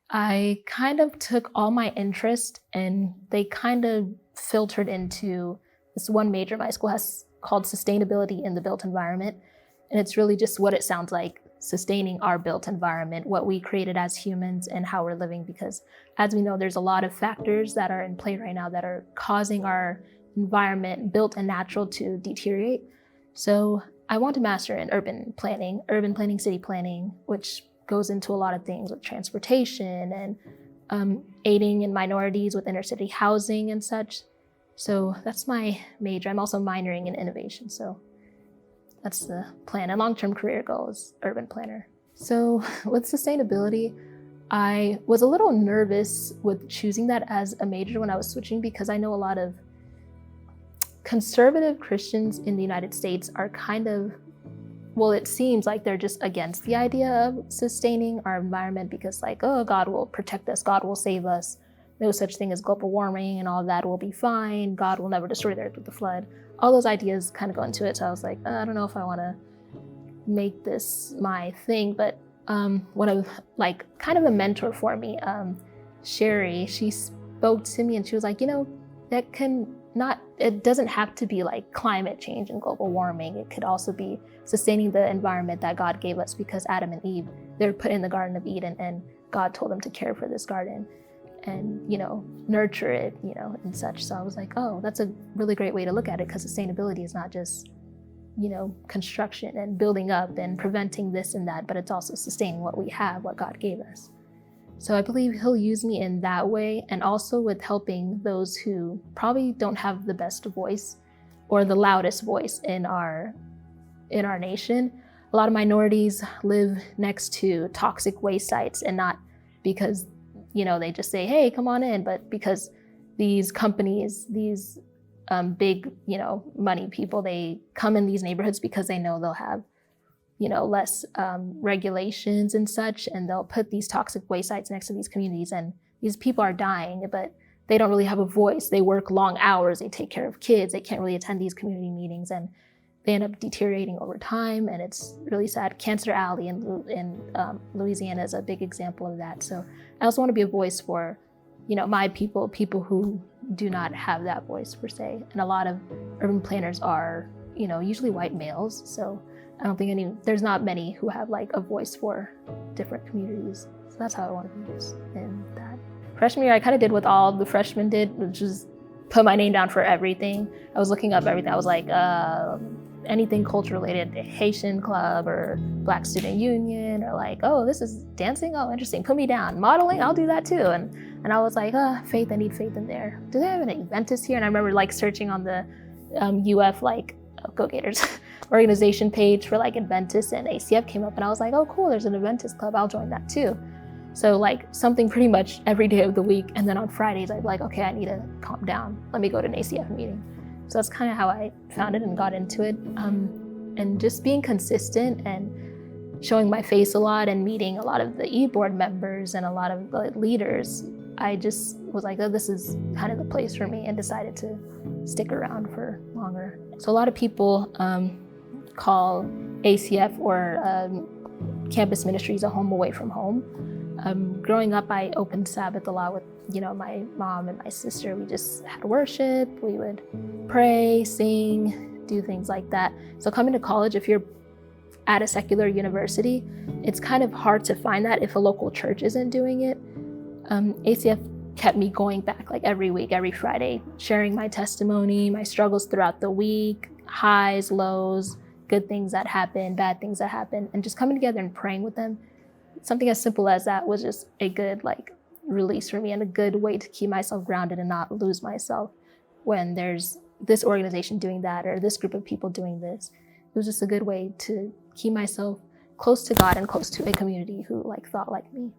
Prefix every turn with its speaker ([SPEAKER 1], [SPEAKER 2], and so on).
[SPEAKER 1] I kind of took all my interest and they kind of filtered into this one major my school has called Sustainability in the Built Environment. And it's really just what it sounds like, sustaining our built environment, what we created as humans and how we're living. Because as we know, there's a lot of factors that are in play right now that are causing our environment, built and natural, to deteriorate. So I want to master in urban planning, city planning, which goes into a lot of things with transportation and aiding in minorities with inner city housing and such. So that's my major. I'm also minoring in innovation. So that's the plan. And long-term career goal is urban planner. So with sustainability, I was a little nervous with choosing that as a major when I was switching, because I know a lot of conservative Christians in the United States are kind of, well, it seems like they're just against the idea of sustaining our environment because like, oh, God will protect us, God will save us. No such thing as global warming and all that will be fine. God will never destroy the earth with the flood. All those ideas kind of go into it. So I was like, I don't know if I want to make this my thing. But one of like kind of a mentor for me, Sherry, she spoke to me and she was like, that can not, it doesn't have to be like climate change and global warming. It could also be sustaining the environment that God gave us, because Adam and Eve, they were put in the Garden of Eden and God told them to care for this garden and, nurture it, and such. So I was like, oh, that's a really great way to look at it, because sustainability is not just, construction and building up and preventing this and that, but it's also sustaining what we have, what God gave us. So I believe he'll use me in that way, and also with helping those who probably don't have the best voice or the loudest voice in our nation. A lot of minorities live next to toxic waste sites, and not because, they just say, hey, come on in, but because these companies, these big, money people, they come in these neighborhoods because they know they'll have less regulations and such, and they'll put these toxic waste sites next to these communities, and these people are dying, but they don't really have a voice. They work long hours, they take care of kids, they can't really attend these community meetings, and they end up deteriorating over time, and it's really sad. Cancer Alley in Louisiana is a big example of that. So I also want to be a voice for, my people who do not have that voice per se, and a lot of urban planners are, usually white males, so I don't think there's not many who have like a voice for different communities. So that's how I want to be used in that. Freshman year, I kind of did what all the freshmen did, which is put my name down for everything. I was looking up everything. I was like, anything culture related, the Haitian club or Black Student Union, or like, oh, this is dancing. Oh, interesting. Put me down. Modeling, I'll do that too. And I was like, faith, I need faith in there. Do they have an Adventist here? And I remember like searching on the UF, like, Go Gators organization page for like Adventist, and ACF came up, and I was like, oh cool, there's an Adventist club, I'll join that too. So like something pretty much every day of the week, and then on Fridays I'd be like, okay, I need to calm down, let me go to an ACF meeting. So that's kind of how I found it and got into it, and just being consistent and showing my face a lot and meeting a lot of the e-board members and a lot of the leaders. I just was like, oh, this is kind of the place for me, and decided to stick around for longer. So a lot of people call ACF or campus ministries a home away from home. Growing up, I opened Sabbath a lot with, my mom and my sister. We just had worship, we would pray, sing, do things like that. So coming to college, if you're at a secular university, it's kind of hard to find that if a local church isn't doing it. ACF kept me going back like every week, every Friday, sharing my testimony, my struggles throughout the week, highs, lows, good things that happen, bad things that happen, and just coming together and praying with them. Something as simple as that was just a good like release for me, and a good way to keep myself grounded and not lose myself when there's this organization doing that or this group of people doing this. It was just a good way to keep myself close to God and close to a community who like thought like me.